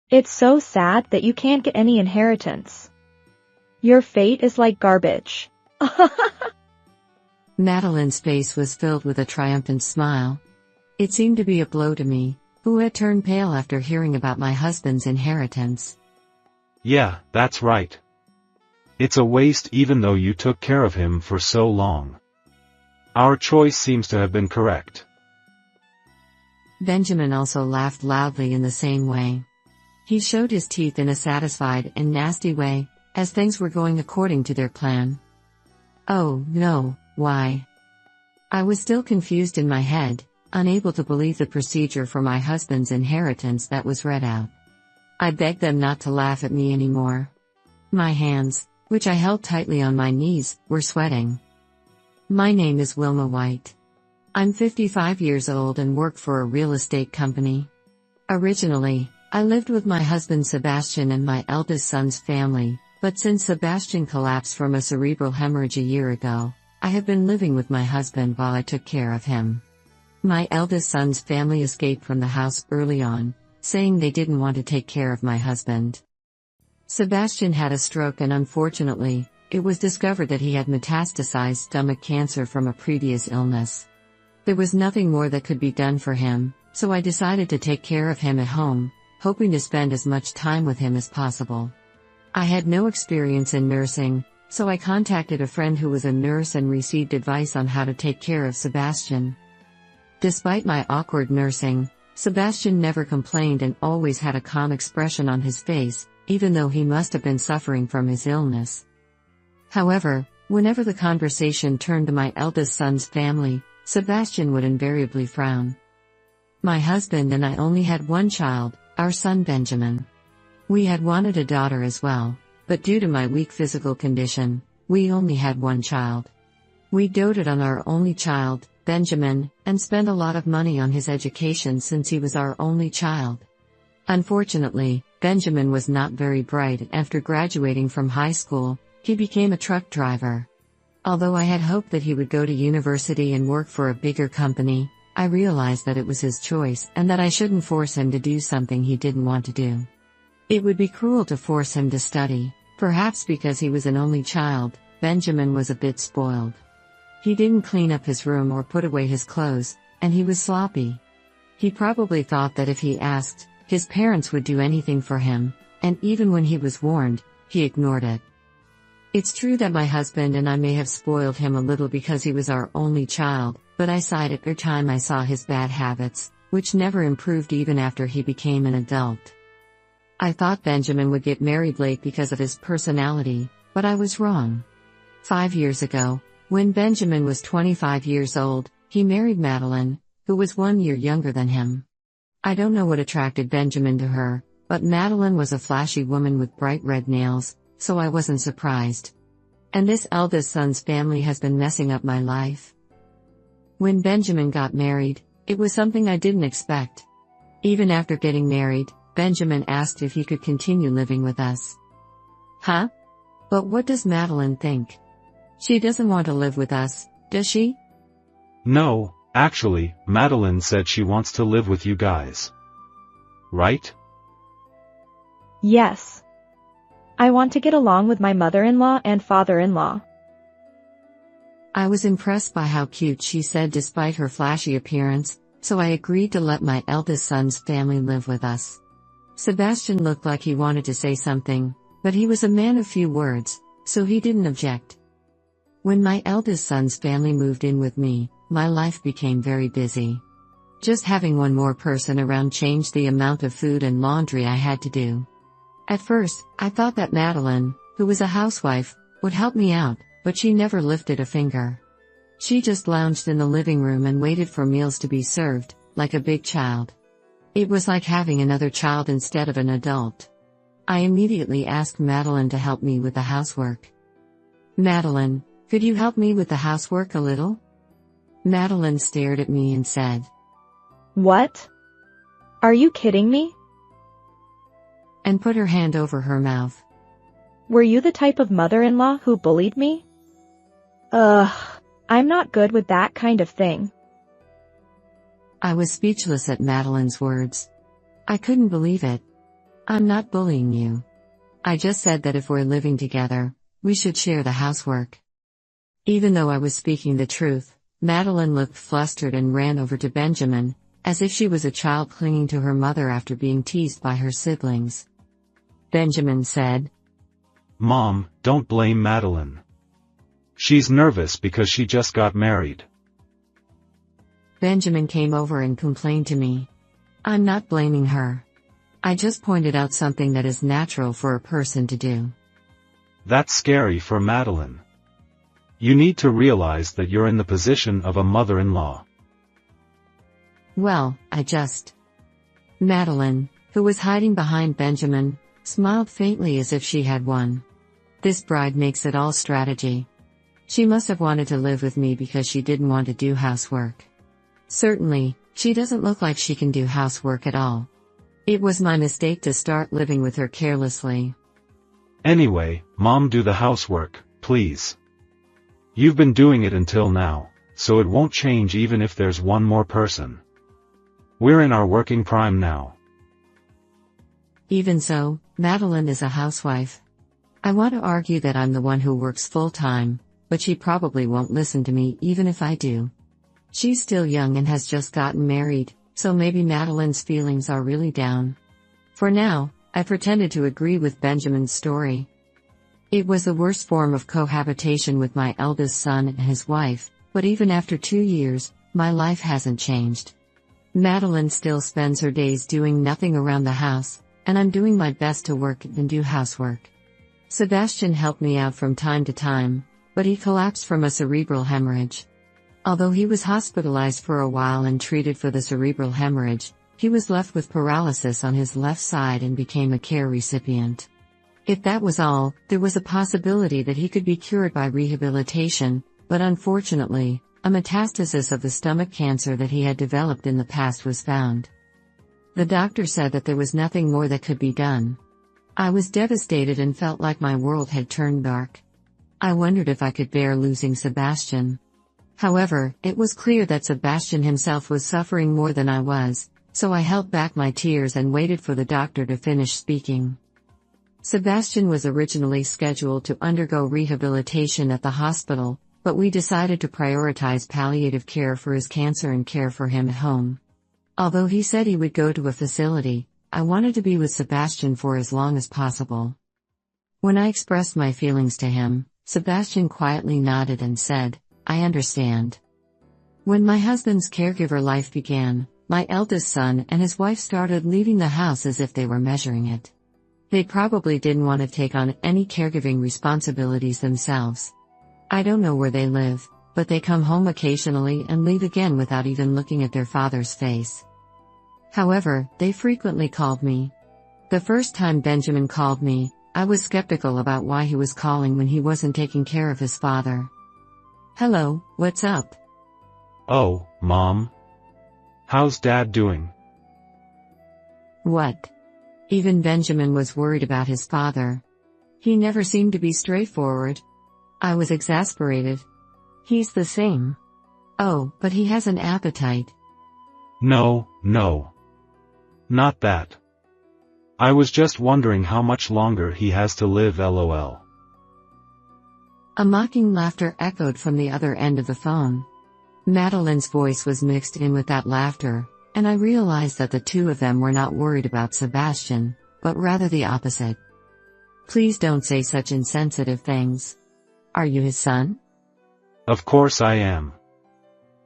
It's so sad that you can't get any inheritance. Your fate is like garbage. Madeline's face was filled with a triumphant smile. It seemed to be a blow to me, who had turned pale after hearing about my husband's inheritance. Yeah, that's right. It's a waste even though you took care of him for so long. Our choice seems to have been correct. Benjamin also laughed loudly in the same way. He showed his teeth in a satisfied and nasty way, as things were going according to their plan. Oh, no, why? I was still confused in my head, unable to believe the procedure for my husband's inheritance that was read out. I begged them not to laugh at me anymore. My hands, which I held tightly on my knees, were sweating. My name is Wilma White. I'm 55 years old and work for a real estate company. Originally, I lived with my husband Sebastian and my eldest son's family, but since Sebastian collapsed from a cerebral hemorrhage a year ago, I have been living with my husband while I took care of him. My eldest son's family escaped from the house early on, saying they didn't want to take care of my husband. Sebastian had a stroke and unfortunately, it was discovered that he had metastasized stomach cancer from a previous illness. There was nothing more that could be done for him, so I decided to take care of him at home, hoping to spend as much time with him as possible. I had no experience in nursing, so I contacted a friend who was a nurse and received advice on how to take care of Sebastian. Despite my awkward nursing, Sebastian never complained and always had a calm expression on his face, even though he must have been suffering from his illness. However, whenever the conversation turned to my eldest son's family, Sebastian would invariably frown. My husband and I only had one child, our son Benjamin. We had wanted a daughter as well, but due to my weak physical condition, we only had one child. We doted on our only child, Benjamin, and spent a lot of money on his education since he was our only child. Unfortunately, Benjamin was not very bright and after graduating from high school, he became a truck driver. Although I had hoped that he would go to university and work for a bigger company, I realized that it was his choice and that I shouldn't force him to do something he didn't want to do. It would be cruel to force him to study. Perhaps because he was an only child, Benjamin was a bit spoiled. He didn't clean up his room or put away his clothes, and he was sloppy. He probably thought that if he asked, his parents would do anything for him, and even when he was warned, he ignored it. It's true that my husband and I may have spoiled him a little because he was our only child, but I sighed every time I saw his bad habits, which never improved even after he became an adult. I thought Benjamin would get married late because of his personality, but I was wrong. 5 years ago, when Benjamin was 25 years old, he married Madeline, who was 1 year younger than him. I don't know what attracted Benjamin to her, but Madeline was a flashy woman with bright red nails, so I wasn't surprised. And this eldest son's family has been messing up my life. When Benjamin got married, it was something I didn't expect. Even after getting married, Benjamin asked if he could continue living with us. Huh? But what does Madeline think? She doesn't want to live with us, does she? No, actually, Madeline said she wants to live with you guys. Right? Yes. I want to get along with my mother-in-law and father-in-law. I was impressed by how cute she said despite her flashy appearance, so I agreed to let my eldest son's family live with us. Sebastian looked like he wanted to say something, but he was a man of few words, so he didn't object. When my eldest son's family moved in with me, my life became very busy. Just having one more person around changed the amount of food and laundry I had to do. At first, I thought that Madeline, who was a housewife, would help me out, but she never lifted a finger. She just lounged in the living room and waited for meals to be served, like a big child. It was like having another child instead of an adult. I immediately asked Madeline to help me with the housework. Madeline, could you help me with the housework a little? Madeline stared at me and said, What? Are you kidding me? And put her hand over her mouth. Were you the type of mother-in-law who bullied me? Ugh, I'm not good with that kind of thing. I was speechless at Madeline's words. I couldn't believe it. I'm not bullying you. I just said that if we're living together, we should share the housework. Even though I was speaking the truth, Madeline looked flustered and ran over to Benjamin, as if she was a child clinging to her mother after being teased by her siblings. Benjamin said, Mom, don't blame Madeline. She's nervous because she just got married. Benjamin came over and complained to me. I'm not blaming her. I just pointed out something that is natural for a person to do. That's scary for Madeline. You need to realize that you're in the position of a mother-in-law. Well, Madeline, who was hiding behind Benjamin, smiled faintly as if she had won. This bride makes it all strategy. She must have wanted to live with me because she didn't want to do housework. Certainly, she doesn't look like she can do housework at all. It was my mistake to start living with her carelessly. Anyway, Mom, do the housework, please. You've been doing it until now, so it won't change even if there's one more person. We're in our working prime now. Even so, Madeline is a housewife. I want to argue that I'm the one who works full-time, but she probably won't listen to me even if I do. She's still young and has just gotten married, so maybe Madeline's feelings are really down. For now, I pretended to agree with Benjamin's story. It was the worst form of cohabitation with my eldest son and his wife, but even after 2 years, my life hasn't changed. Madeline still spends her days doing nothing around the house, and I'm doing my best to work and do housework. Sebastian helped me out from time to time, but he collapsed from a cerebral hemorrhage. Although he was hospitalized for a while and treated for the cerebral hemorrhage, he was left with paralysis on his left side and became a care recipient. If that was all, there was a possibility that he could be cured by rehabilitation, but unfortunately, a metastasis of the stomach cancer that he had developed in the past was found. The doctor said that there was nothing more that could be done. I was devastated and felt like my world had turned dark. I wondered if I could bear losing Sebastian. However, it was clear that Sebastian himself was suffering more than I was, so I held back my tears and waited for the doctor to finish speaking. Sebastian was originally scheduled to undergo rehabilitation at the hospital, but we decided to prioritize palliative care for his cancer and care for him at home. Although he said he would go to a facility, I wanted to be with Sebastian for as long as possible. When I expressed my feelings to him, Sebastian quietly nodded and said, I understand. When my husband's caregiver life began, my eldest son and his wife started leaving the house as if they were measuring it. They probably didn't want to take on any caregiving responsibilities themselves. I don't know where they live, but they come home occasionally and leave again without even looking at their father's face. However, they frequently called me. The first time Benjamin called me, I was skeptical about why he was calling when he wasn't taking care of his father. Hello, what's up? Oh, Mom. How's Dad doing? What? Even Benjamin was worried about his father. He never seemed to be straightforward. I was exasperated. He's the same. Oh, but he has an appetite. No. Not that. I was just wondering how much longer he has to live, lol. A mocking laughter echoed from the other end of the phone. Madeline's voice was mixed in with that laughter, and I realized that the two of them were not worried about Sebastian, but rather the opposite. Please don't say such insensitive things. Are you his son? Of course I am.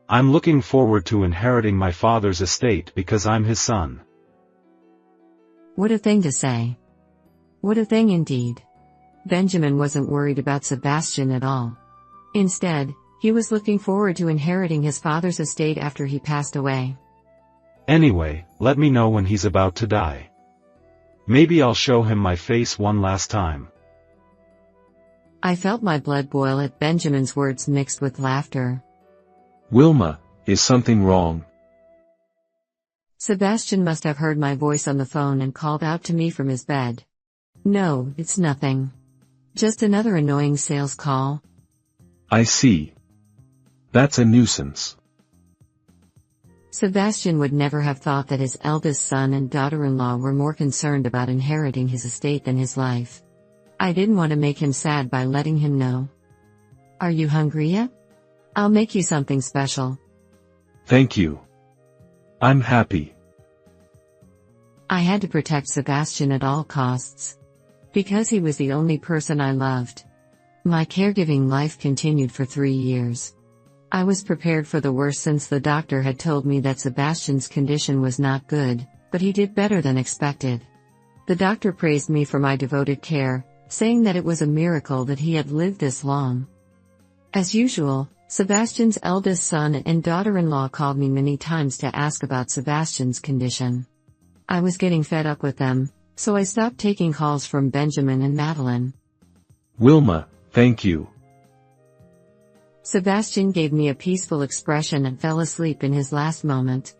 I'm looking forward to inheriting my father's estate because I'm his son. What a thing to say. What a thing indeed. Benjamin wasn't worried about Sebastian at all. Instead, he was looking forward to inheriting his father's estate after he passed away. Anyway, let me know when he's about to die. Maybe I'll show him my face one last time. I felt my blood boil at Benjamin's words mixed with laughter. Wilma, is something wrong? Sebastian must have heard my voice on the phone and called out to me from his bed. No, it's nothing. Just another annoying sales call. I see. That's a nuisance. Sebastian would never have thought that his eldest son and daughter-in-law were more concerned about inheriting his estate than his life. I didn't want to make him sad by letting him know. Are you hungry yet? I'll make you something special. Thank you. I'm happy. I had to protect Sebastian at all costs. Because he was the only person I loved. My caregiving life continued for 3 years. I was prepared for the worst since the doctor had told me that Sebastian's condition was not good, but he did better than expected. The doctor praised me for my devoted care, saying that it was a miracle that he had lived this long. As usual, Sebastian's eldest son and daughter-in-law called me many times to ask about Sebastian's condition. I was getting fed up with them, so I stopped taking calls from Benjamin and Madeline. Wilma, thank you. Sebastian gave me a peaceful expression and fell asleep in his last moment.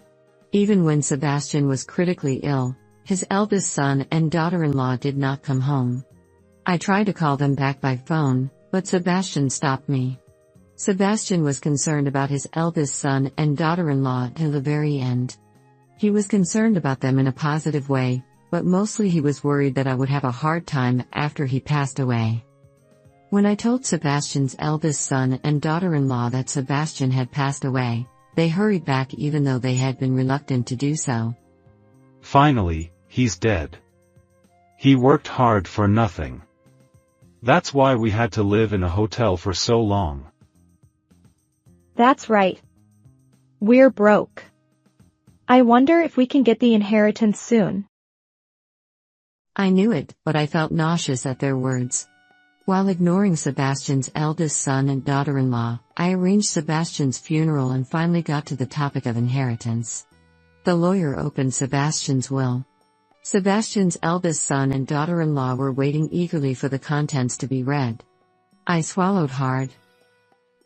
Even when Sebastian was critically ill, his eldest son and daughter-in-law did not come home. I tried to call them back by phone, but Sebastian stopped me. Sebastian was concerned about his eldest son and daughter-in-law till the very end. He was concerned about them in a positive way, but mostly he was worried that I would have a hard time after he passed away. When I told Sebastian's eldest son and daughter-in-law that Sebastian had passed away, they hurried back even though they had been reluctant to do so. Finally, he's dead. He worked hard for nothing. That's why we had to live in a hotel for so long. That's right. We're broke. I wonder if we can get the inheritance soon. I knew it, but I felt nauseous at their words. While ignoring Sebastian's eldest son and daughter-in-law, I arranged Sebastian's funeral and finally got to the topic of inheritance. The lawyer opened Sebastian's will. Sebastian's eldest son and daughter-in-law were waiting eagerly for the contents to be read. I swallowed hard.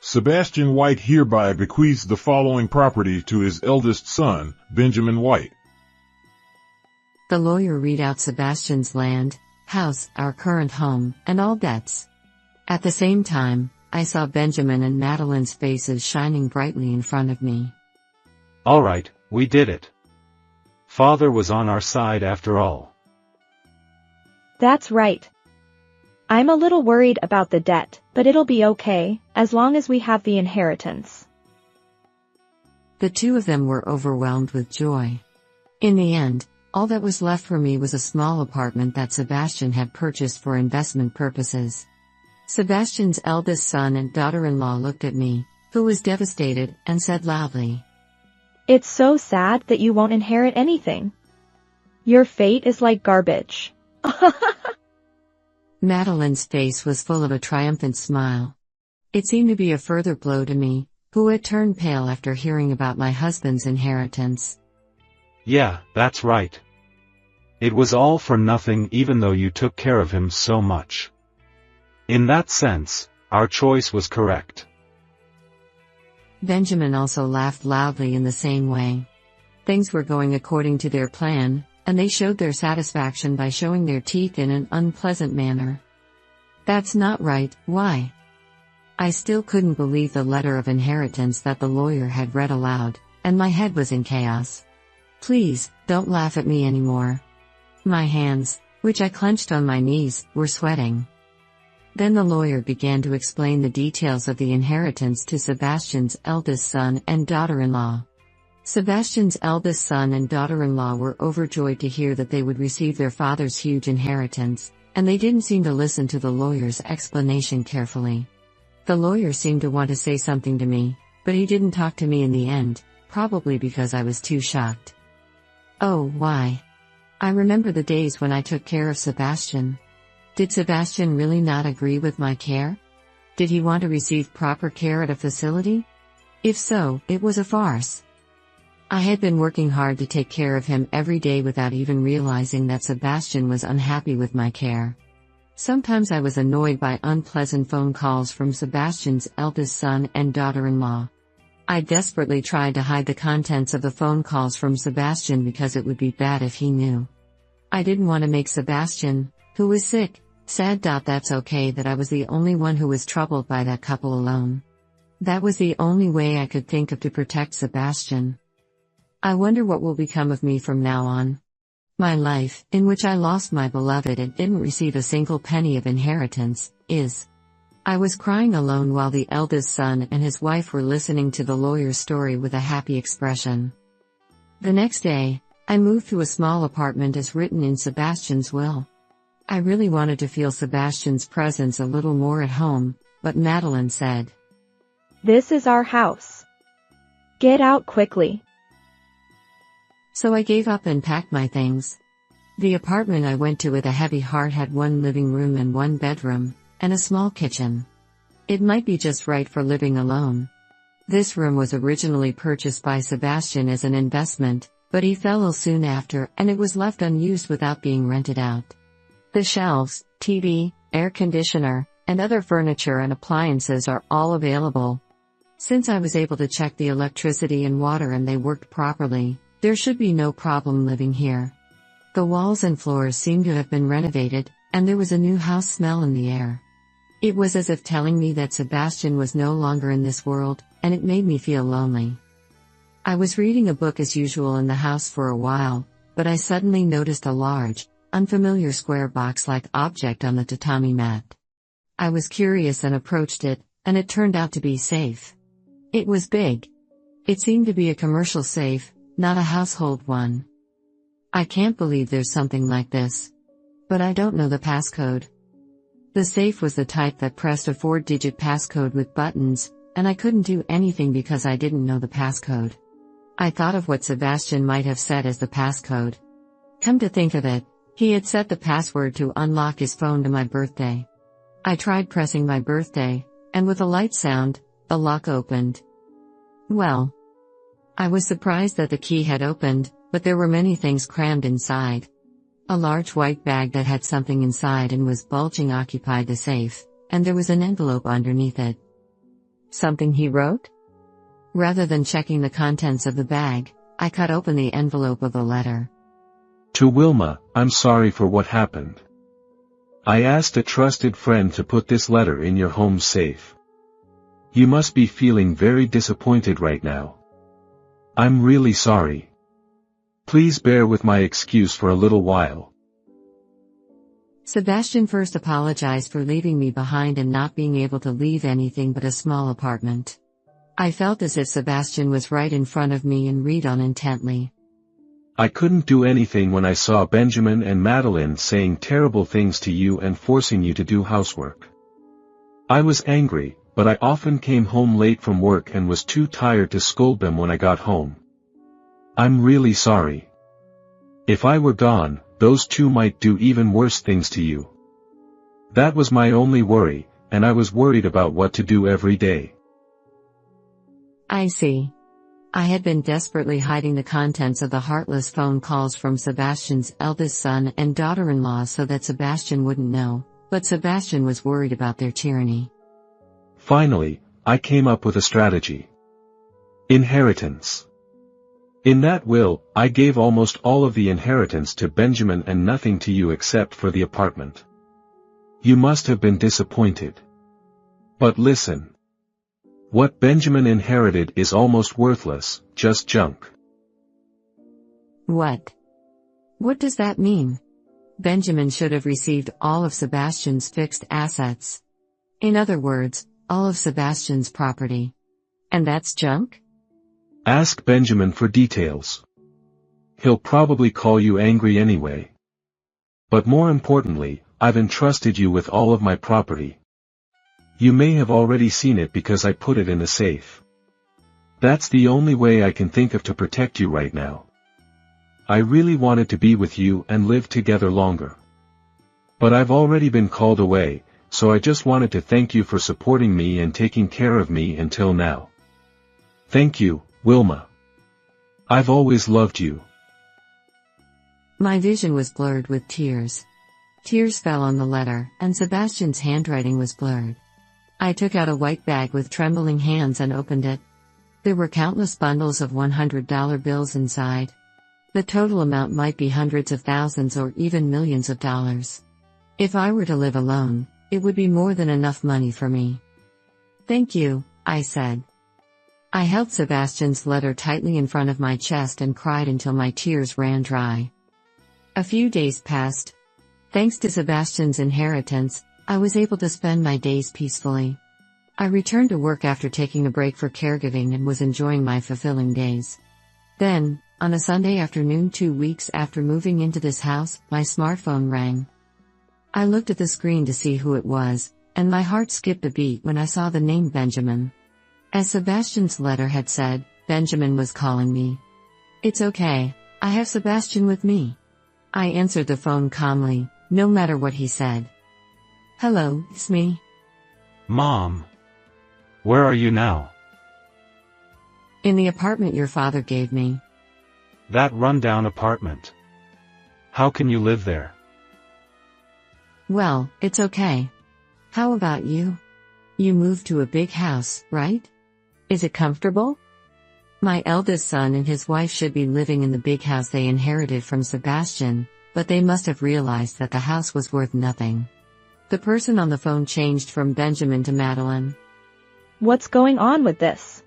Sebastian White hereby bequeaths the following property to his eldest son, Benjamin White. The lawyer read out Sebastian's land, house, our current home, and all debts. At the same time, I saw Benjamin and Madeline's faces shining brightly in front of me. All right, we did it. Father was on our side after all. That's right. I'm a little worried about the debt, but it'll be okay, as long as we have the inheritance. The two of them were overwhelmed with joy. In the end, all that was left for me was a small apartment that Sebastian had purchased for investment purposes. Sebastian's eldest son and daughter-in-law looked at me, who was devastated, and said loudly, It's so sad that you won't inherit anything. Your fate is like garbage. Madeline's face was full of a triumphant smile. It seemed to be a further blow to me, who had turned pale after hearing about my husband's inheritance. Yeah, that's right. It was all for nothing even though you took care of him so much. In that sense, our choice was correct. Benjamin also laughed loudly in the same way. Things were going according to their plan, and they showed their satisfaction by showing their teeth in an unpleasant manner. That's not right, why? I still couldn't believe the letter of inheritance that the lawyer had read aloud, and my head was in chaos. Please, don't laugh at me anymore. My hands, which I clenched on my knees, were sweating. Then the lawyer began to explain the details of the inheritance to Sebastian's eldest son and daughter-in-law. Sebastian's eldest son and daughter-in-law were overjoyed to hear that they would receive their father's huge inheritance, and they didn't seem to listen to the lawyer's explanation carefully. The lawyer seemed to want to say something to me, but he didn't talk to me in the end, probably because I was too shocked. Oh, why? I remember the days when I took care of Sebastian. Did Sebastian really not agree with my care? Did he want to receive proper care at a facility? If so, it was a farce. I had been working hard to take care of him every day without even realizing that Sebastian was unhappy with my care. Sometimes I was annoyed by unpleasant phone calls from Sebastian's eldest son and daughter-in-law. I desperately tried to hide the contents of the phone calls from Sebastian because it would be bad if he knew. I didn't want to make Sebastian, who was sick, sad. That's okay that I was the only one who was troubled by that couple alone. That was the only way I could think of to protect Sebastian. I wonder what will become of me from now on. My life, in which I lost my beloved and didn't receive a single penny of inheritance, is. I was crying alone while the eldest son and his wife were listening to the lawyer's story with a happy expression. The next day, I moved to a small apartment as written in Sebastian's will. I really wanted to feel Sebastian's presence a little more at home, but Madeline said, "This is our house. Get out quickly." So I gave up and packed my things. The apartment I went to with a heavy heart had one living room and one bedroom, and a small kitchen. It might be just right for living alone. This room was originally purchased by Sebastian as an investment, but he fell ill soon after and it was left unused without being rented out. The shelves, TV, air conditioner, and other furniture and appliances are all available. Since I was able to check the electricity and water and they worked properly, there should be no problem living here. The walls and floors seemed to have been renovated, and there was a new house smell in the air. It was as if telling me that Sebastian was no longer in this world, and it made me feel lonely. I was reading a book as usual in the house for a while, but I suddenly noticed a large, unfamiliar square box-like object on the tatami mat. I was curious and approached it, and it turned out to be safe. It was big. It seemed to be a commercial safe, not a household one. I can't believe there's something like this. But I don't know the passcode. The safe was the type that pressed a 4-digit passcode with buttons, and I couldn't do anything because I didn't know the passcode. I thought of what Sebastian might have said as the passcode. Come to think of it, he had set the password to unlock his phone to my birthday. I tried pressing my birthday, and with a light sound, the lock opened. Well, I was surprised that the key had opened, but there were many things crammed inside. A large white bag that had something inside and was bulging occupied the safe, and there was an envelope underneath it. Something he wrote? Rather than checking the contents of the bag, I cut open the envelope of the letter. To Wilma, I'm sorry for what happened. I asked a trusted friend to put this letter in your home safe. You must be feeling very disappointed right now. I'm really sorry. Please bear with my excuse for a little while. Sebastian first apologized for leaving me behind and not being able to leave anything but a small apartment. I felt as if Sebastian was right in front of me and read on intently. I couldn't do anything when I saw Benjamin and Madeline saying terrible things to you and forcing you to do housework. I was angry, but I often came home late from work and was too tired to scold them when I got home. I'm really sorry. If I were gone, those two might do even worse things to you. That was my only worry, and I was worried about what to do every day. I see. I had been desperately hiding the contents of the heartless phone calls from Sebastian's eldest son and daughter-in-law so that Sebastian wouldn't know, but Sebastian was worried about their tyranny. Finally, I came up with a strategy. Inheritance. In that will, I gave almost all of the inheritance to Benjamin and nothing to you except for the apartment. You must have been disappointed. But listen. What Benjamin inherited is almost worthless, just junk. What? What does that mean? Benjamin should have received all of Sebastian's fixed assets. In other words, all of Sebastian's property. And that's junk? Ask Benjamin for details. He'll probably call you angry anyway. But more importantly, I've entrusted you with all of my property. You may have already seen it because I put it in the safe. That's the only way I can think of to protect you right now. I really wanted to be with you and live together longer. But I've already been called away, so I just wanted to thank you for supporting me and taking care of me until now. Thank you, Wilma. I've always loved you. My vision was blurred with tears. Tears fell on the letter, and Sebastian's handwriting was blurred. I took out a white bag with trembling hands and opened it. There were countless bundles of $100 bills inside. The total amount might be hundreds of thousands or even millions of dollars. If I were to live alone, it would be more than enough money for me. Thank you, I said. I held Sebastian's letter tightly in front of my chest and cried until my tears ran dry. A few days passed. Thanks to Sebastian's inheritance, I was able to spend my days peacefully. I returned to work after taking a break for caregiving and was enjoying my fulfilling days. Then, on a Sunday afternoon 2 weeks after moving into this house, my smartphone rang. I looked at the screen to see who it was, and my heart skipped a beat when I saw the name Benjamin. As Sebastian's letter had said, Benjamin was calling me. "It's okay, I have Sebastian with me." I answered the phone calmly, no matter what he said. "Hello, it's me." Mom. Where are you now? "In the apartment your father gave me." That rundown apartment. How can you live there? "Well, it's okay. How about you? You moved to a big house, right? Is it comfortable?" My eldest son and his wife should be living in the big house they inherited from Sebastian, but they must have realized that the house was worth nothing. The person on the phone changed from Benjamin to Madeline. What's going on with this?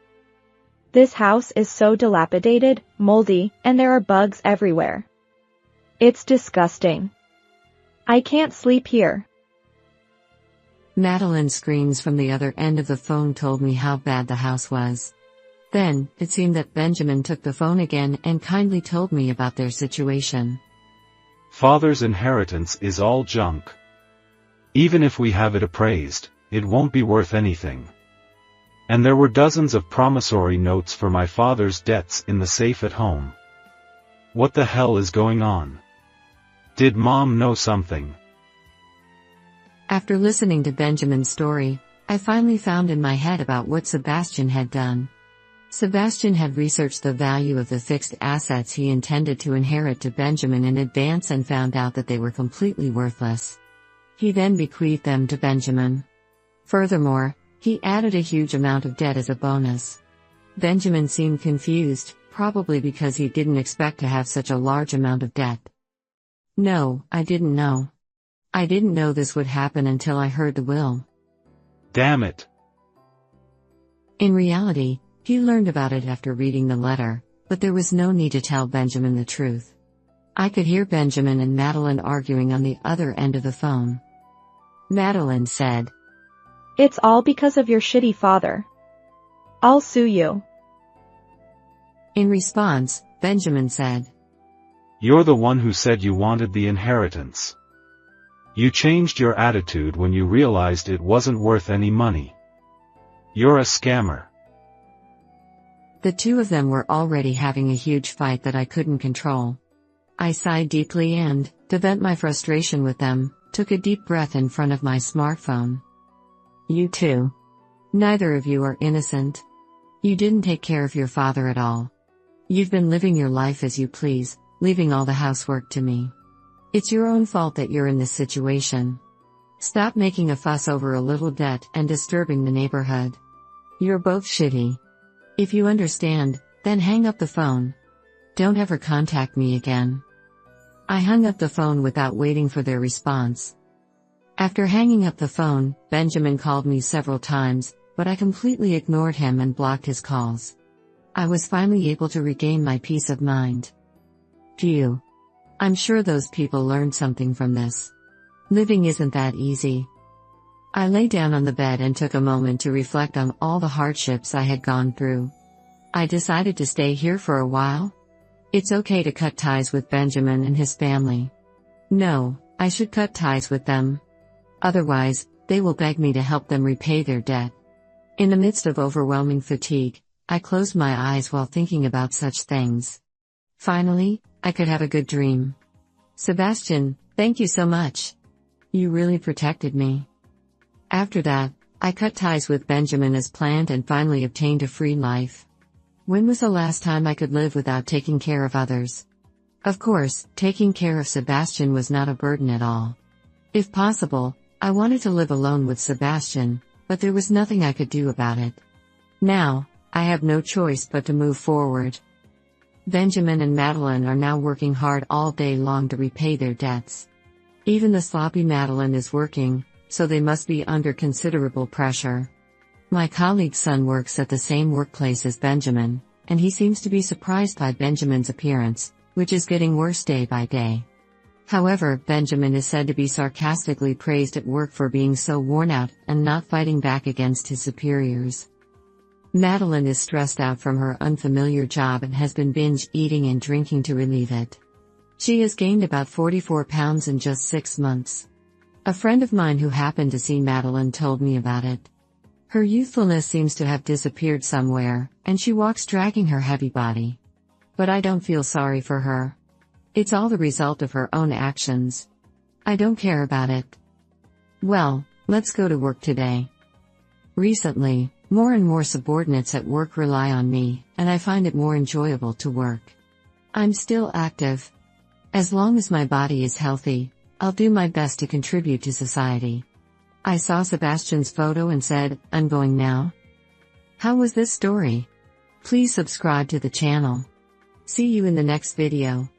This house is so dilapidated, moldy, and there are bugs everywhere. It's disgusting. I can't sleep here. Madeline's screams from the other end of the phone told me how bad the house was. Then, it seemed that Benjamin took the phone again and kindly told me about their situation. Father's inheritance is all junk. Even if we have it appraised, it won't be worth anything. And there were dozens of promissory notes for my father's debts in the safe at home. What the hell is going on? Did Mom know something? After listening to Benjamin's story, I finally found in my head about what Sebastian had done. Sebastian had researched the value of the fixed assets he intended to inherit to Benjamin in advance and found out that they were completely worthless. He then bequeathed them to Benjamin. Furthermore, he added a huge amount of debt as a bonus. Benjamin seemed confused, probably because he didn't expect to have such a large amount of debt. No, I didn't know. I didn't know this would happen until I heard the will. Damn it. In reality, he learned about it after reading the letter, but there was no need to tell Benjamin the truth. I could hear Benjamin and Madeline arguing on the other end of the phone. Madeline said, "It's all because of your shitty father. I'll sue you." In response, Benjamin said, You're the one who said you wanted the inheritance. You changed your attitude when you realized it wasn't worth any money. You're a scammer. The two of them were already having a huge fight that I couldn't control. I sighed deeply and, to vent my frustration with them, took a deep breath in front of my smartphone. You two. Neither of you are innocent. You didn't take care of your father at all. You've been living your life as you please, leaving all the housework to me. It's your own fault that you're in this situation. Stop making a fuss over a little debt and disturbing the neighborhood. You're both shitty. If you understand, then hang up the phone. Don't ever contact me again. I hung up the phone without waiting for their response. After hanging up the phone, Benjamin called me several times, but I completely ignored him and blocked his calls. I was finally able to regain my peace of mind. Phew. I'm sure those people learned something from this. Living isn't that easy. I lay down on the bed and took a moment to reflect on all the hardships I had gone through. I decided to stay here for a while. It's okay to cut ties with Benjamin and his family. No, I should cut ties with them. Otherwise, they will beg me to help them repay their debt. In the midst of overwhelming fatigue, I closed my eyes while thinking about such things. Finally, I could have a good dream. Sebastian, thank you so much. You really protected me. After that, I cut ties with Benjamin as planned and finally obtained a free life. When was the last time I could live without taking care of others? Of course, taking care of Sebastian was not a burden at all. If possible, I wanted to live alone with Sebastian, but there was nothing I could do about it. Now, I have no choice but to move forward. Benjamin and Madeline are now working hard all day long to repay their debts. Even the sloppy Madeline is working, so they must be under considerable pressure. My colleague's son works at the same workplace as Benjamin, and he seems to be surprised by Benjamin's appearance, which is getting worse day by day. However, Benjamin is said to be sarcastically praised at work for being so worn out and not fighting back against his superiors. Madeline is stressed out from her unfamiliar job and has been binge eating and drinking to relieve it. She has gained about 44 pounds in just 6 months. A friend of mine who happened to see Madeline told me about it. Her youthfulness seems to have disappeared somewhere, and she walks dragging her heavy body. But I don't feel sorry for her. It's all the result of her own actions. I don't care about it. Well, let's go to work today. Recently, more and more subordinates at work rely on me, and I find it more enjoyable to work. I'm still active. As long as my body is healthy, I'll do my best to contribute to society. I saw Sebastian's photo and said, I'm going now. How was this story? Please subscribe to the channel. See you in the next video.